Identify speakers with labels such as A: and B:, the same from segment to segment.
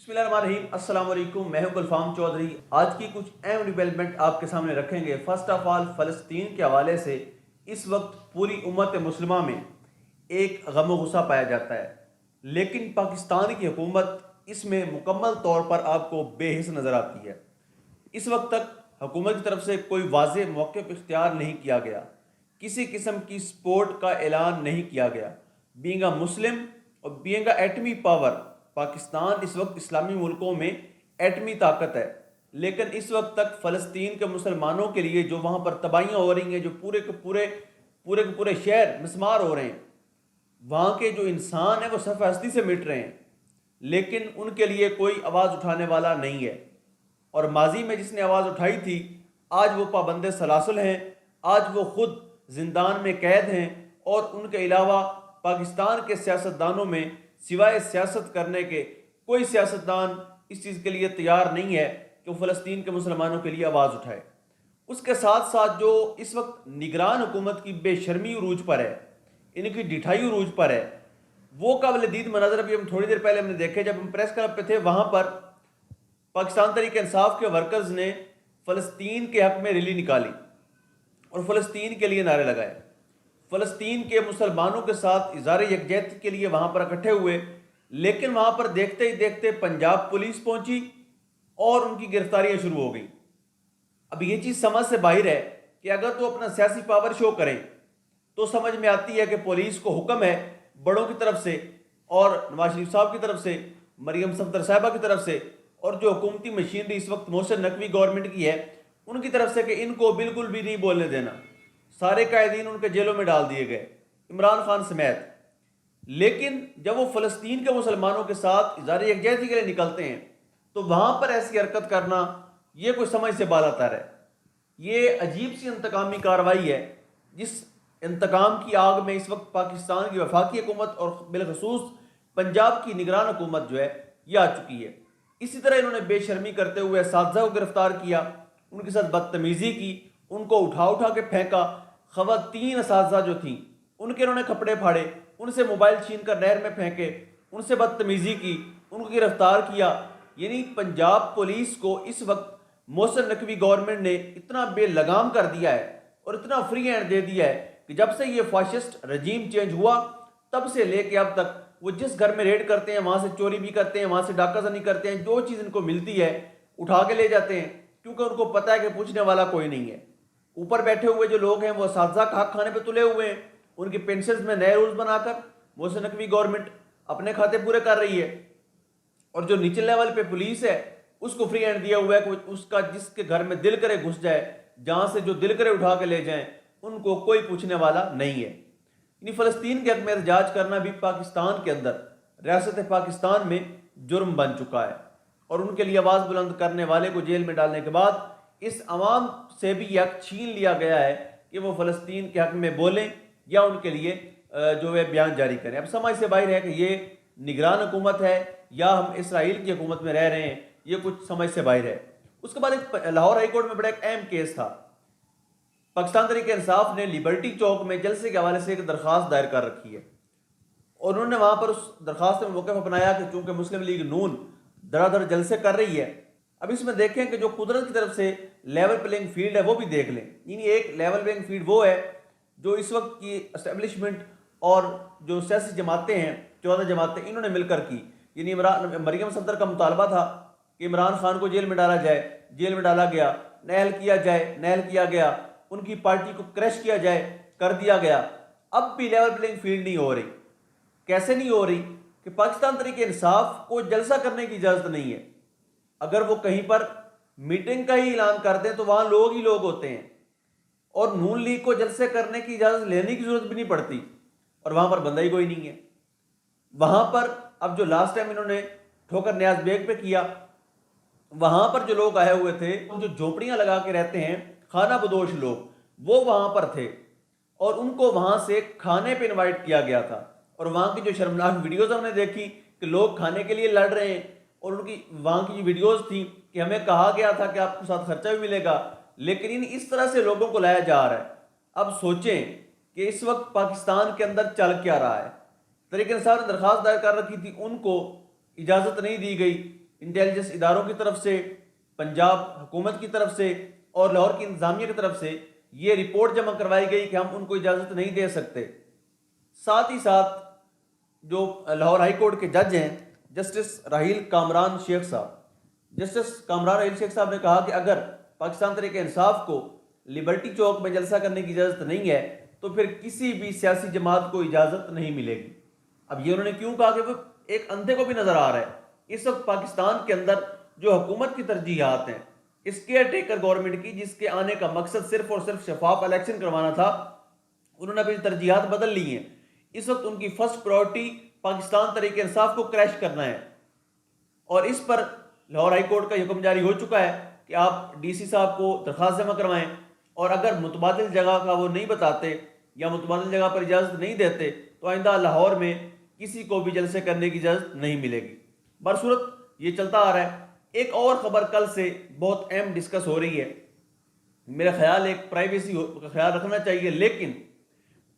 A: बिस्मिल्लाहिर्रहमानिर्रहीम। अस्सलाम वालेकुम। मैं हूं गुलफाम चौधरी। आज की कुछ अहम डेवलपमेंट आपके सामने रखेंगे। फर्स्ट ऑफ ऑल, फ़लस्तीन के हवाले से इस वक्त पूरी उम्मत मुस्लिमा में एक गम गुस्सा पाया जाता है, लेकिन पाकिस्तान की हुकूमत इसमें मुकम्मल तौर पर आपको बेहिस नज़र आती है। इस वक्त तक हुकूमत की तरफ से कोई वाज़ेह मौक़िफ़ इख्तियार नहीं किया गया, किसी किस्म की सपोर्ट का ऐलान नहीं किया गया। बीइंग अ मुस्लिम और बीइंग अ एटमी पावर, पाकिस्तान इस वक्त इस्लामी मुल्कों में एटमी ताकत है, लेकिन इस वक्त तक फ़लस्तीन के मुसलमानों के लिए जो वहाँ पर तबाहियाँ हो रही हैं, जो पूरे के पूरे शहर मिसमार हो रहे हैं, वहाँ के जो इंसान हैं वो सफ़ हस्ती से मिट रहे हैं, लेकिन उनके लिए कोई आवाज़ उठाने वाला नहीं है। और माजी में जिसने आवाज़ उठाई थी, आज वो पाबंद सलासल हैं, आज वो खुद जिंदान में कैद हैं, और उनके अलावा पाकिस्तान के सियासतदानों में सिवाय सियासत करने के कोई सियासतदान इस चीज़ के लिए तैयार नहीं है कि वो फ़लस्तीन के मुसलमानों के लिए आवाज़ उठाए। उसके साथ साथ जो इस वक्त निगरान हुकूमत की बेशर्मी उरूज पर है, इनकी ढिठाई उरूज पर है, वो काबिल दीद मनाजर अभी हम थोड़ी देर पहले हमने देखे। जब हम प्रेस क्लब पे थे, वहाँ पर पाकिस्तान तहरीक इंसाफ के वर्कर्स ने फ़लस्तीन के हक़ में रैली निकाली और फ़लस्तीन के लिए नारे लगाए। फ़लस्तीन के मुसलमानों के साथ इज़हार यकजहती के लिए वहाँ पर इकट्ठे हुए, लेकिन वहाँ पर देखते ही देखते पंजाब पुलिस पहुँची और उनकी गिरफ्तारियाँ शुरू हो गई। अब ये चीज़ समझ से बाहर है कि अगर तो अपना सियासी पावर शो करें तो समझ में आती है कि पुलिस को हुक्म है बड़ों की तरफ से और नवाज शरीफ साहब की तरफ से, मरियम सफदर साहिबा की तरफ से, और जो हुकूमती मशीनरी इस वक्त मोहसिन नकवी गवर्नमेंट की है उनकी तरफ से, कि इनको बिल्कुल भी नहीं बोलने देना। सारे कायदीन उनके जेलों में डाल दिए गए, इमरान खान समेत। लेकिन जब वो फ़लस्तीन के मुसलमानों के साथ इज़हार यकजहती के लिए निकलते हैं तो वहाँ पर ऐसी हरकत करना ये कोई समझ से बालातर है। ये अजीब सी इंतकामी कार्रवाई है, जिस इंतकाम की आग में इस वक्त पाकिस्तान की वफाकी हुकूमत और बिलखसूस पंजाब की निगरान हुकूमत जो है ये आ चुकी है। इसी तरह इन्होंने बेशर्मी करते हुए असातिज़ा को गिरफ्तार किया, उनके साथ बदतमीज़ी की, उनको उठा उठा के फेंका। ख़वातीन असातिज़ा जो थीं उनके इन्होंने कपड़े फाड़े, उनसे मोबाइल छीन कर नहर में फेंके, उनसे बदतमीज़ी की, उनको गिरफ्तार किया। यानी पंजाब पुलिस को इस वक्त मोहसिन नकवी गवर्नमेंट ने इतना बेलगाम कर दिया है और इतना फ्री हैंड दे दिया है कि जब से ये फाशिस्ट रजीम चेंज हुआ तब से लेके अब तक वो जिस घर में रेड करते हैं वहाँ से चोरी भी करते हैं, वहाँ से डाकाजनी करते हैं, जो चीज़ इनको मिलती है उठा के ले जाते हैं, क्योंकि उनको पता है कि पूछने वाला कोई नहीं है। ऊपर बैठे हुए जो लोग हैं वो असातिज़ा का हक खाने पे तुले हुए हैं, उनकी पेंशन में नए रूल्स बनाकर मोहसिन नकवी गवर्नमेंट अपने खाते पूरे कर रही है, और जो नीचे लेवल पे पुलिस है उसको फ्री हैंड दिया हुआ है कि उसका जिसके घर में दिल करे घुस जाए, जहाँ से जो दिल करे उठा के ले जाएं, उनको कोई पूछने वाला नहीं है। यानी फ़लस्तीन के हक़ में एहतजाज करना भी पाकिस्तान के अंदर, रियासत पाकिस्तान में जुर्म बन चुका है, और उनके लिए आवाज़ बुलंद करने वाले को जेल में डालने के बाद इस अवाम से भी यह हक़ छीन लिया गया है कि वो फ़लस्तीन के हक़ में बोलें या उनके लिए जो है बयान जारी करें। अब समझ से बाहर है कि ये निगरान हुकूमत है या हम इसराइल की हुकूमत में रह रहे हैं, ये कुछ समझ से बाहर है। उसके बाद एक लाहौर हाई कोर्ट में बड़ा एक अहम केस था। पाकिस्तान तहरीक इंसाफ ने लिबर्टी चौक में जलसे के हवाले से एक दरख्वास्त दायर कर रखी है, और उन्होंने वहाँ पर उस दरख्वास्त में मौक़िफ़ अपनाया कि चूँकि मुस्लिम लीग नून धड़ाधड़ जलसे कर रही है, अब इसमें देखें कि जो कुदरत की तरफ से लेवल प्लेइंग फील्ड है वो भी देख लें। यानी एक लेवल प्लेइंग फील्ड वो है जो इस वक्त की इस्टेब्लिशमेंट और जो सियासी जमातें हैं, 14 जमातें, इन्होंने मिलकर की। यानी मरियम सफदर का मुतालबा था कि इमरान खान को जेल में डाला जाए, जेल में डाला गया, नहल किया जाए, नहल किया गया, उनकी पार्टी को क्रैश किया जाए, कर दिया गया। अब भी लेवल प्लेइंग फील्ड नहीं हो रही। कैसे नहीं हो रही? कि पाकिस्तान तहरीक इंसाफ को जलसा करने की इजाज़त नहीं है। अगर वो कहीं पर मीटिंग का ही ऐलान कर दें तो वहाँ लोग ही लोग होते हैं, और नून लीग को जलसे करने की इजाज़त लेने की ज़रूरत भी नहीं पड़ती, और वहाँ पर बंदा ही कोई नहीं है। वहाँ पर अब जो लास्ट टाइम इन्होंने ठोकर न्याज बेग पे किया, वहाँ पर जो लोग आए हुए थे, जो झोपड़ियाँ लगा के रहते हैं, खाना बदोश लोग, वो वहाँ पर थे, और उनको वहाँ से खाने पे इनवाइट किया गया था। और वहाँ की जो शर्मनाक वीडियोज़ हमने देखी कि लोग खाने के लिए लड़ रहे हैं, और उनकी वहाँ की जो वीडियोज़ थी कि हमें कहा गया था कि आपको साथ खर्चा भी मिलेगा, लेकिन इस तरह से लोगों को लाया जा रहा है। अब सोचें कि इस वक्त पाकिस्तान के अंदर चल क्या रहा है। तहरीक इंसाफ ने दरख्वास्त दायर कर रखी थी, उनको इजाज़त नहीं दी गई, انٹیلیجنس اداروں کی طرف سے، پنجاب حکومت کی طرف سے اور لاہور کی انتظامیہ کی طرف سے یہ رپورٹ جمع کروائی گئی کہ ہم ان کو اجازت نہیں دے سکتے۔ ساتھ ہی ساتھ جو لاہور ہائی کورٹ کے جج ہیں جسٹس راحیل کامران شیخ صاحب، جسٹس کامران راحیل شیخ صاحب نے کہا کہ اگر پاکستان تحریک انصاف کو لبرٹی چوک میں جلسہ کرنے کی اجازت نہیں ہے تو پھر کسی بھی سیاسی جماعت کو اجازت نہیں ملے گی۔ اب یہ انہوں نے کیوں کہا کہ وہ ایک اندھے کو بھی نظر آ رہا ہے اس وقت پاکستان کے اندر جو حکومت کی ترجیحات ہیں اس کیئر ٹیکر گورنمنٹ کی، جس کے آنے کا مقصد صرف اور صرف شفاف الیکشن کروانا تھا، انہوں نے اپنی ترجیحات بدل لی ہیں۔ اس وقت ان کی فرسٹ پرائورٹی پاکستان تحریک انصاف کو کریش کرنا ہے، اور اس پر لاہور ہائی کورٹ کا حکم جاری ہو چکا ہے کہ آپ ڈی سی صاحب کو درخواست جمع کروائیں، اور اگر متبادل جگہ کا وہ نہیں بتاتے یا متبادل جگہ پر اجازت نہیں دیتے تو آئندہ لاہور میں کسی کو بھی جلسے کرنے کی اجازت نہیں ملے گی۔ برصورت یہ چلتا آ رہا ہے۔ ایک اور خبر کل سے بہت اہم ڈسکس ہو رہی ہے، میرا خیال ایک پرائیویسی کا خیال رکھنا چاہیے، لیکن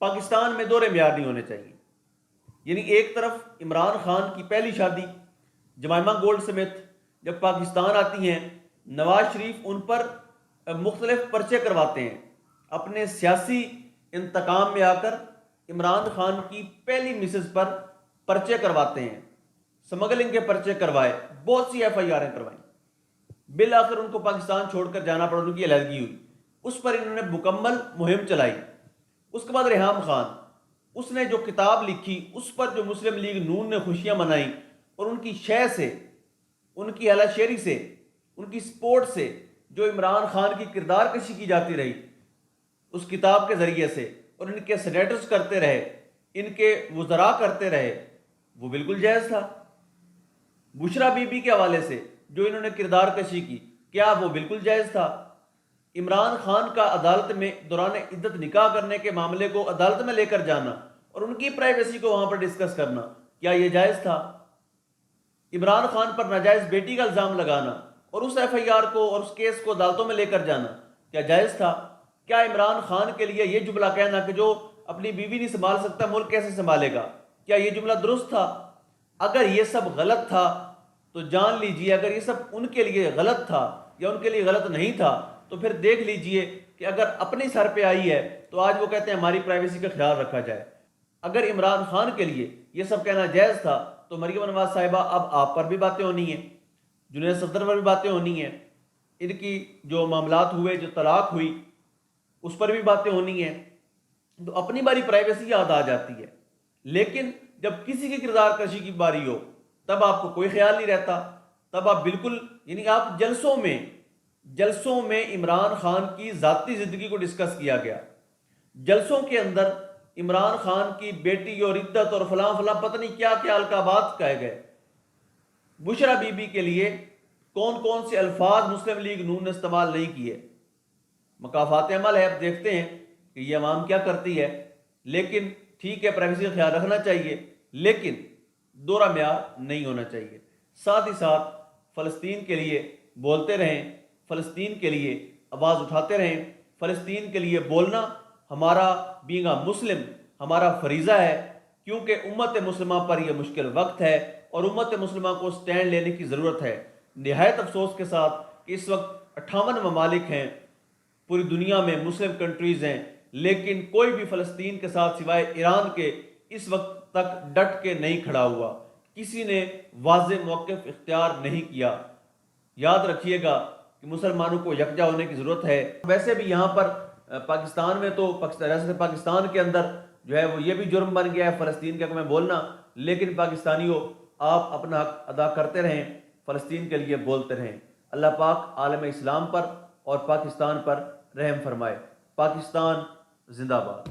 A: پاکستان میں دور معیار نہیں ہونے چاہیے۔ یعنی ایک طرف عمران خان کی پہلی شادی جمائمہ گولڈ سمیت جب پاکستان آتی ہیں، نواز شریف ان پر مختلف پرچے کرواتے ہیں، اپنے سیاسی انتقام میں آ کر عمران خان کی پہلی مسز پر پرچے کرواتے ہیں، سمگلنگ کے پرچے کروائے، بہت سی ایف آئی آریں کروائیں، بالآخر ان کو پاکستان چھوڑ کر جانا پڑا، ان کی علیحدگی ہوئی۔ اس پر انہوں نے مکمل مہم چلائی۔ اس کے بعد ریحام خان، اس نے جو کتاب لکھی اس پر جو مسلم لیگ نون نے خوشیاں منائیں، اور ان کی شے سے، ان کی اعلیٰ شعری سے، ان کی سپورٹ سے جو عمران خان کی کردار کشی کی جاتی رہی اس کتاب کے ذریعے سے، اور ان کے سینیٹرز کرتے رہے، ان کے وزراء کرتے رہے، وہ بالکل جائز تھا۔ بشرا بی بی کے حوالے سے جو انہوں نے کردار کشی کی، کیا وہ بالکل جائز تھا؟ عمران خان کا عدالت میں دوران عدت نکاح کرنے کے معاملے کو عدالت میں لے کر جانا اور ان کی پرائیویسی کو وہاں پر ڈسکس کرنا، کیا یہ جائز تھا؟ عمران خان پر ناجائز بیٹی کا الزام لگانا اور اس ایف آئی آر کو اور اس کیس کو عدالتوں میں لے کر جانا، کیا جائز تھا؟ کیا عمران خان کے لیے یہ جملہ کہنا کہ جو اپنی بیوی نہیں سنبھال سکتا ملک کیسے سنبھالے گا، کیا یہ جملہ درست تھا؟ اگر یہ سب غلط تھا تو جان لیجئے، اگر یہ سب ان کے لیے غلط تھا یا ان کے لیے غلط نہیں تھا تو پھر دیکھ لیجئے کہ اگر اپنی سر پہ آئی ہے تو آج وہ کہتے ہیں ہماری پرائیویسی کا خیال رکھا جائے۔ اگر عمران خان کے لیے یہ سب کہنا جائز تھا تو مریم نواز صاحبہ اب آپ پر بھی باتیں ہونی ہیں، جنید صفدر پر بھی باتیں ہونی ہیں، ان کی جو معاملات ہوئے، جو طلاق ہوئی اس پر بھی باتیں ہونی ہیں، تو اپنی باری پرائیویسی یاد آ جاتی ہے۔ لیکن جب کسی کی کردار کشی کی باری ہو تب آپ کو کوئی خیال نہیں رہتا، تب آپ بالکل، یعنی آپ جلسوں میں عمران خان کی ذاتی زندگی کو ڈسکس کیا گیا، جلسوں کے اندر عمران خان کی بیٹی اور عدت اور فلاں فلاں پتہ نہیں کیا کیا القابات کہے گئے۔ بشرا بی بی کے لیے کون کون سے الفاظ مسلم لیگ نون نے استعمال نہیں کیے۔ مکافات عمل ہے، اب دیکھتے ہیں کہ یہ عوام کیا کرتی ہے، لیکن ٹھیک ہے پرائیویسی کا خیال رکھنا چاہیے، لیکن دورہ معیار نہیں ہونا چاہیے۔ ساتھ ہی ساتھ فلسطین کے لیے بولتے رہیں، فلسطین کے لیے آواز اٹھاتے رہیں۔ فلسطین کے لیے بولنا ہمارا بینگ اے مسلم ہمارا فریضہ ہے، کیونکہ امت مسلمہ پر یہ مشکل وقت ہے اور امت مسلمہ کو سٹینڈ لینے کی ضرورت ہے۔ نہایت افسوس کے ساتھ کہ اس وقت 58 ممالک ہیں پوری دنیا میں، مسلم کنٹریز ہیں، لیکن کوئی بھی فلسطین کے ساتھ سوائے ایران کے اس وقت تک ڈٹ کے نہیں کھڑا ہوا، کسی نے واضح موقف اختیار نہیں کیا۔ یاد رکھیے گا کہ مسلمانوں کو یکجا ہونے کی ضرورت ہے۔ ویسے بھی یہاں پر پاکستان میں تو ریاست پاکستان کے اندر جو ہے وہ یہ بھی جرم بن گیا ہے فلسطین کے حق میں بولنا، لیکن پاکستانیوں آپ اپنا حق ادا کرتے رہیں، فلسطین کے لیے بولتے رہیں۔ اللہ پاک عالم اسلام پر اور پاکستان پر رحم فرمائے۔ پاکستان زندہ باد۔